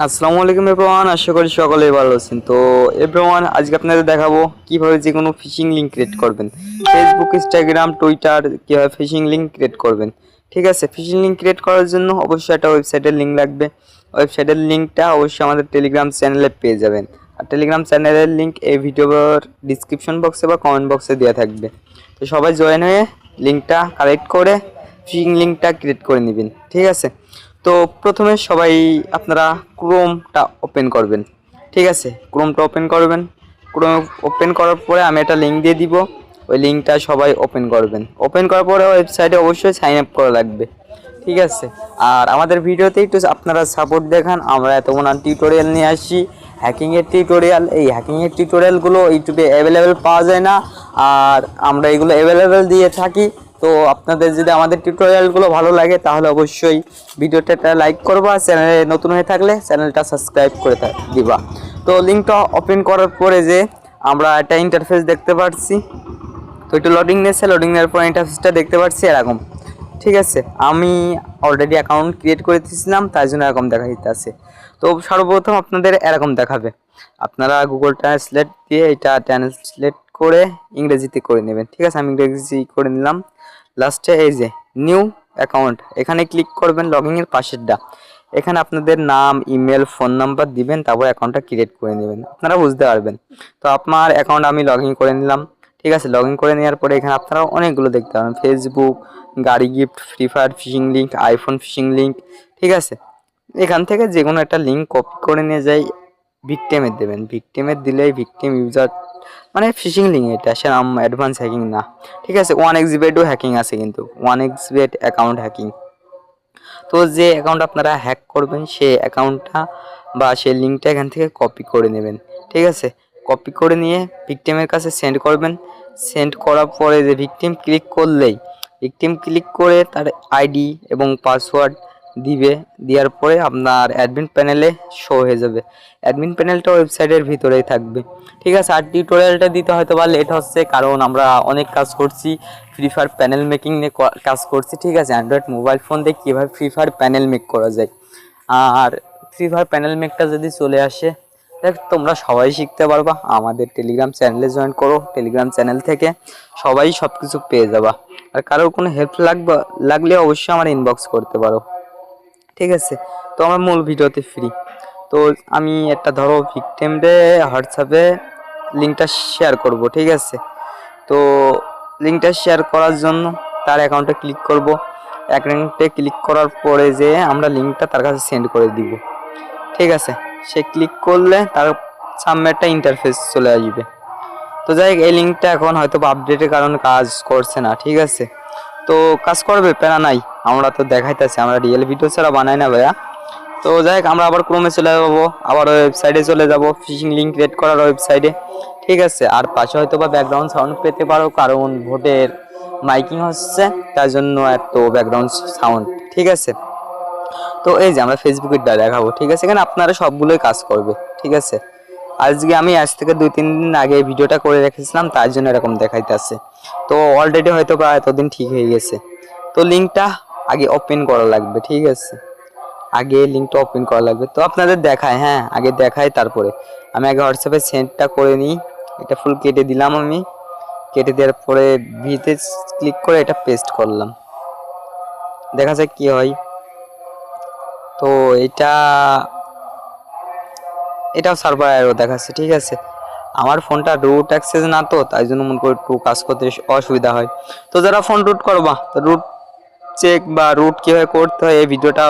আসসালামু আলাইকুম এভরিওয়ান, আশা করি সকলেই ভালো আছেন। তো এভরিওয়ান, আজকে আপনাদের দেখাবো কিভাবে যে কোনো ফিশিং লিঙ্ক ক্রিয়েট করবেন। ফেসবুক, ইনস্টাগ্রাম, টুইটার কিভাবে ফিশিং লিঙ্ক ক্রিয়েট করবেন। ঠিক আছে, ফিশিং লিঙ্ক ক্রিয়েট করার জন্য অবশ্যই একটা ওয়েবসাইটের লিঙ্ক লাগবে। ওয়েবসাইটের লিঙ্কটা অবশ্যই আমাদের টেলিগ্রাম চ্যানেলে পেয়ে যাবেন। আর টেলিগ্রাম চ্যানেলের লিঙ্ক এই ভিডিওর ডিসক্রিপশন বক্সে বা কমেন্ট বক্সে দেওয়া থাকবে। তো সবাই জয়েন হয়ে লিঙ্কটা কালেক্ট করে ফিশিং লিঙ্কটা ক্রিয়েট করে নেবেন। ঠিক আছে, তো প্রথমে সবাই আপনারা ক্রোমটা ওপেন করবেন। ঠিক আছে, ক্রোমটা ওপেন করবেন। ক্রোম ওপেন করার পরে আমি একটা লিঙ্ক দিয়ে দিব, ওই লিঙ্কটা সবাই ওপেন করবেন। ওপেন করার পরে ওয়েবসাইটে অবশ্যই সাইন আপ করা লাগবে। ঠিক আছে, আর আমাদের ভিডিওতে একটু আপনারা সাপোর্ট দেখান। আমরা এত টিউটোরিয়াল নিয়ে আসি, হ্যাকিংয়ের টিউটোরিয়াল। এই হ্যাকিংয়ের টিউটোরিয়ালগুলো ইউটিউবে অ্যাভেলেবেল পাওয়া যায় না, আর আমরা এগুলো অ্যাভেলেবেল দিয়ে থাকি। তো আপনাদের যদি আমাদের টিউটোরিয়ালগুলো ভালো লাগে তাহলে অবশ্যই ভিডিওটা একটা লাইক করবা, চ্যানেলে নতুন হয়ে থাকলে চ্যানেলটা সাবস্ক্রাইব করে দিবা। তো লিঙ্কটা ওপেন করার পরে যে আমরা একটা ইন্টারফেস দেখতে পাচ্ছি, তো একটু লোডিং নিয়েছে, লোডিং নেওয়ার পর ইন্টারফেসটা দেখতে পাচ্ছি এরকম। ঠিক আছে, আমি অলরেডি অ্যাকাউন্ট ক্রিয়েট করে দিয়েছিলাম, তাই জন্য এরকম দেখা দিতেছে। তো সর্বপ্রথম আপনাদের এরকম দেখাবে, আপনারা গুগল ট্রান্সলেট দিয়ে এটা ট্রান্সলেট করে ইংরেজিতে করে নেবেন। ঠিক আছে, আমি ইংরেজি করে নিলাম। লাস্টে এই যে নিউ অ্যাকাউন্ট, এখানে ক্লিক করবেন, লগইনের পাশেরটা। এখানে আপনাদের নাম, ইমেল, ফোন নাম্বার দিবেন, তারপর অ্যাকাউন্টটা ক্রিয়েট করে নেবেন। আপনারা বুঝতে পারবেন। তো আপনার অ্যাকাউন্ট আমি লগ ইন করে নিলাম। ঠিক আছে, লগ ইন করে নেওয়ার পরে এখানে আপনারা অনেকগুলো দেখতে পাবেন, ফেসবুক, গাড়ি gift, free fire fishing link, iPhone fishing link. ঠিক আছে, এখান থেকে যে কোনো একটা লিঙ্ক কপি করে নিয়ে যাই ভিকটিমের দেবেন। ভিকটিমের দিলেই ভিকটিম ইউজার মানে ফিশিং লিঙ্ক, এটা সেরকম অ্যাডভান্স হ্যাকিং না। ঠিক আছে, 1xBetও হ্যাকিং আছে, কিন্তু 1xBet অ্যাকাউন্ট হ্যাকিং। তো যে অ্যাকাউন্ট আপনারা হ্যাক করবেন সেই অ্যাকাউন্টটা বা সেই লিঙ্কটা এখান থেকে কপি করে নেবেন। ঠিক আছে, কপি করে নিয়ে ভিকটিমের কাছে সেন্ড করবেন। সেন্ড করার পরে যে ভিকটিম ক্লিক করে তার আইডি এবং পাসওয়ার্ড দিবে। দেওয়ার পরে আপনার অ্যাডমিন প্যানেলে শো হয়ে যাবে। অ্যাডমিন প্যানেলটা ওয়েবসাইটের ভিতরেই থাকবে। ঠিক আছে, আর টিউটোরিয়ালটা দিতে হয়তো বা লেট হচ্ছে, কারণ আমরা অনেক কাজ করছি, ফ্রি ফায়ার প্যানেল মেকিং নিয়ে কাজ করছি। ঠিক আছে, অ্যান্ড্রয়েড মোবাইল ফোন দিয়ে কীভাবে ফ্রি ফায়ার প্যানেল মেক করা যায়। আর ফ্রি ফায়ার প্যানেল মেকটা যদি চলে আসে, দেখ তোমরা সবাই শিখতে পারবা। আমাদের টেলিগ্রাম চ্যানেলে জয়েন করো, টেলিগ্রাম চ্যানেল থেকে সবাই সব কিছু পেয়ে যাবা। আর কারোর কোনো হেল্প লাগলে অবশ্যই আমার ইনবক্স করতে পারো। ঠিক আছে, তো আমার মূল ভিডিওতে ফ্রি। তো আমি একটা ধরো ভিকটিমরে হোয়াটসঅ্যাপে লিঙ্কটা শেয়ার করব। ঠিক আছে, তো লিঙ্কটা শেয়ার করার জন্য তার অ্যাকাউন্টে ক্লিক করব। অ্যাকাউন্টে ক্লিক করার পরে যে আমরা লিঙ্কটা তার কাছে সেন্ড করে দিব। ঠিক আছে, সে ক্লিক করলে তার সামনে একটা ইন্টারফেস চলে আসবে। তো যাই হোক, এই লিঙ্কটা এখন হয়তো আপডেটের কারণে কাজ করছে না। ঠিক আছে, তো কাজ করবে, প্যারা নাই। আমরা তো দেখাইতেছি, আমরা রিয়েল ভিডিও ছাড়া বানাই না ভাইয়া। তো যাই হোক, আমরা আবার ক্রোমে চলে যাবো, আবার ওয়েবসাইটে চলে যাব, ফিশিং লিঙ্ক ক্রিয়েট করার ওয়েবসাইটে। ঠিক আছে, আর পাশে হয়তো বা ব্যাকগ্রাউন্ড সাউন্ড পেতে পারো, কারণ ভোটের মাইকিং হচ্ছে, তার জন্য এত ব্যাকগ্রাউন্ড সাউন্ড। ঠিক আছে, তো এই যে আমরা ফেসবুকের দেখাবো। ঠিক আছে, এখানে আপনারা সবগুলোই কাজ করবে। ঠিক আছে, আজকে আমি আজ থেকে 2-3 দিন আগে ভিডিওটা করে রেখেছিলাম, তার জন্য এরকম দেখাইতেছে। তো অলরেডি হয়তো বা এতদিন ঠিক হয়ে গেছে। তো লিঙ্কটা আগে ওপেন করা লাগবে। ঠিক আছে, আগে লিঙ্কটা ওপেন করা লাগবে। তো আপনাদের দেখায়, হ্যাঁ আগে দেখায়, তারপরে আমি আগে হোয়াটসঅ্যাপে সেন্ডটা করে নিই। এটা ফুল কেটে দিলাম আমি। কেটে দেওয়ার পরে ভিতে ক্লিক করে এটা পেস্ট করলাম, দেখা যাক কি হয়। তো এটাও সার্ভার এরর দেখাচ্ছে। ঠিক আছে, আমার ফোনটা রুট অ্যাক্সেস না, তো তাই জন্য মনে করি একটু কাজ করতে অসুবিধা হয়। তো যারা ফোন রুট করবা, রুট চেক বা রুট কীভাবে করতে হয়, এই ভিডিওটা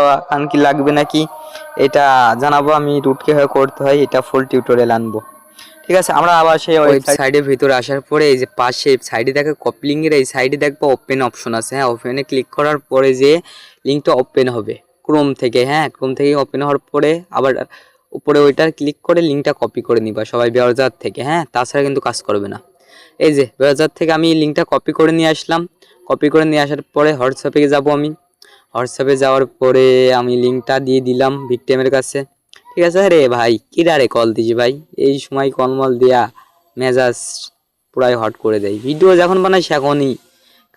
কি লাগবে নাকি এটা জানাবো। আমি রুট কীভাবে করতে হয় এটা ফুল টিউটোরিয়াল আনবো। ঠিক আছে, আমরা আবার সেই ওয়েবসাইটের ভিতরে আসার পরে এই যে পাশে সাইডে দেখো কপি লিঙ্কের এই সাইডে দেখবো ওপেন অপশন আছে। হ্যাঁ, ওপেনে ক্লিক করার পরে যে লিঙ্কটা ওপেন হবে ক্রোম থেকে, হ্যাঁ ক্রোম থেকে ওপেন হওয়ার পরে আবার উপরে ওইটার ক্লিক করে লিঙ্কটা কপি করে নিবা সবাই ব্রাউজার থেকে। হ্যাঁ, তাছাড়া কিন্তু কাজ করবে না। এই যে ব্রাউজার থেকে আমি লিঙ্কটা কপি করে নিয়ে আসলাম। কপি করে নিয়ে আসার পরে হোয়াটসঅ্যাপে যাব আমি। হোয়াটসঅ্যাপে যাওয়ার পরে আমি লিঙ্কটা দিয়ে দিলাম ভিকটিমের কাছে। ঠিক আছে রে ভাই, কিরারে কল দিছি ভাই, এই সময় কলমল দিয়া মেজাজ পুরাই হট করে দেয়। ভিডিও যখন বানাই সেখনই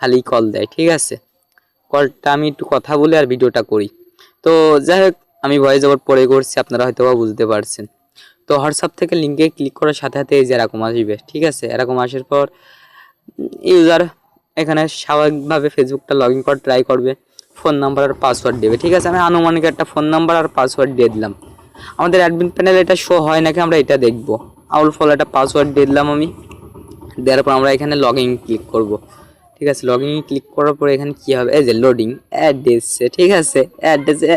খালি কল দেয়। ঠিক আছে, কলটা আমি একটু কথা বলে আর ভিডিওটা করি। তো যাই হোক, আমি ভয়েস ওভার পরে করছি, আপনারা হয়তো বা বুঝতে পারছেন। তো হোয়াটসঅ্যাপ থেকে লিঙ্কে ক্লিক করার সাথে সাথে এই যে এরকম আসবে, ঠিক আছে। এরকম আসার পর ইউজার এখানে স্বাভাবিকভাবে ফেসবুকটা লগ ইন করার ট্রাই করবে, ফোন নাম্বার আর পাসওয়ার্ড দেবে, ঠিক আছে। আমি আনুমানিক একটা ফোন নাম্বার আর পাসওয়ার্ড দিয়ে দিলাম। আমাদের অ্যাডমিন প্যানেল এটা শো হয় নাকি আমরা এটা দেখবো। আউল ফল একটা পাসওয়ার্ড দিয়ে দিলাম আমি, দেওয়ার পর আমরা এখানে লগ ইন ক্লিক করব, ঠিক আছে। লগ ইন ক্লিক করার পরে এখানে কি হবে, এই যে লোডিং অ্যাড্রেসে, ঠিক আছে। অ্যাড্রেসে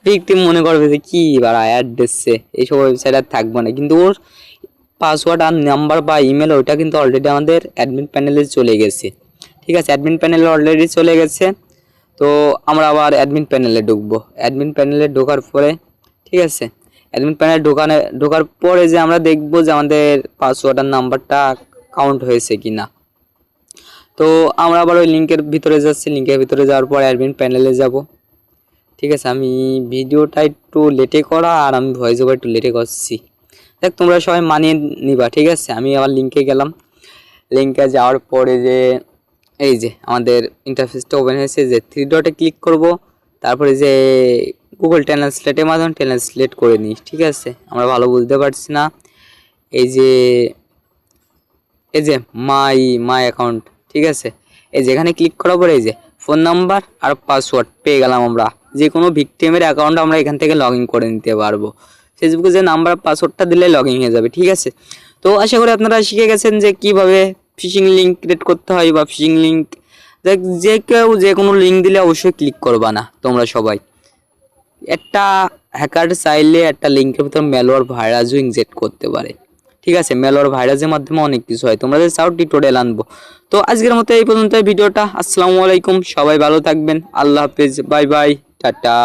ভিকটিম মনে করবে যে কি বাড়া অ্যাড্রেসে এইসব ওয়েবসাইট আর থাকবো না, কিন্তু ওর পাসওয়ার্ড আর নাম্বার বা ইমেল ওইটা কিন্তু অলরেডি আমাদের অ্যাডমিন প্যানেলে চলে গেছে, ঠিক আছে। অ্যাডমিন প্যানেলে অলরেডি চলে গেছে। তো আমরা আবার অ্যাডমিন প্যানেলে ঢুকবো। অ্যাডমিন প্যানেলে ঢোকার পরে, ঠিক আছে, অ্যাডমিন প্যানেলে ঢোকার পরে যে আমরা দেখবো যে আমাদের পাসওয়ার্ড আর নাম্বারটা কাউন্ট হয়েছে কি না। তো আমরা আবার ওই লিঙ্কের ভিতরে যাচ্ছি, লিঙ্কের ভিতরে যাওয়ার পর অ্যাডমিন প্যানেলে যাব, ঠিক আছে। আমি ভিডিওটা একটু লেটে করা আর আমি ভয়েস ওভার একটু লেটে করছি, দেখ তোমরা সবাই মানিয়ে নিবা, ঠিক আছে। আমি আবার লিঙ্কে গেলাম, লিঙ্কে যাওয়ার পরে যে এই যে আমাদের ইন্টারফেসটা ওপেন হয়েছে, যে থ্রি ডটে ক্লিক করব, তারপরে যে গুগল ট্রান্সলেটের মাধ্যমে ট্রান্সলেট করে নিই, ঠিক আছে। আমরা ভালো বুঝতে পারছি না। এই যে মাই অ্যাকাউন্ট, ঠিক আছে। এই যে এখানে ক্লিক করার পরে এই যে ফোন নাম্বার আর পাসওয়ার্ড পেয়ে গেলাম আমরা। যে কোনো ভিকটিমের অ্যাকাউন্ট আমরা এখান থেকে লগ ইন করে নিতে পারবো। ফেসবুকে যে নাম্বার পাসওয়ার্ডটা দিলে লগ ইন হয়ে যাবে, ঠিক আছে। তো আশা করি আপনারা শিখে গেছেন যে কিভাবে ফিশিং লিঙ্ক ক্রিয়েট করতে হয়, বা ফিশিং লিঙ্ক যে কেউ যে কোনো লিঙ্ক দিলে অবশ্যই ক্লিক করবা না তোমরা সবাই। একটা হ্যাকার চাইলে একটা লিঙ্কের ভিতর ম্যালওয়্যার ভাইরাসও ইনজেক্ট করতে পারে, ঠিক আছে। ম্যালওয়্যার ভাইরাসের মাধ্যমে অনেক কিছু হয়, তোমরা যে চাও টিউটোরিয়াল আনবো। তো আজকের মতো এই পর্যন্ত ভিডিওটা। আসসালামু আলাইকুম, সবাই ভালো থাকবেন, আল্লাহ হাফেজ, বাই বাই, টাটা।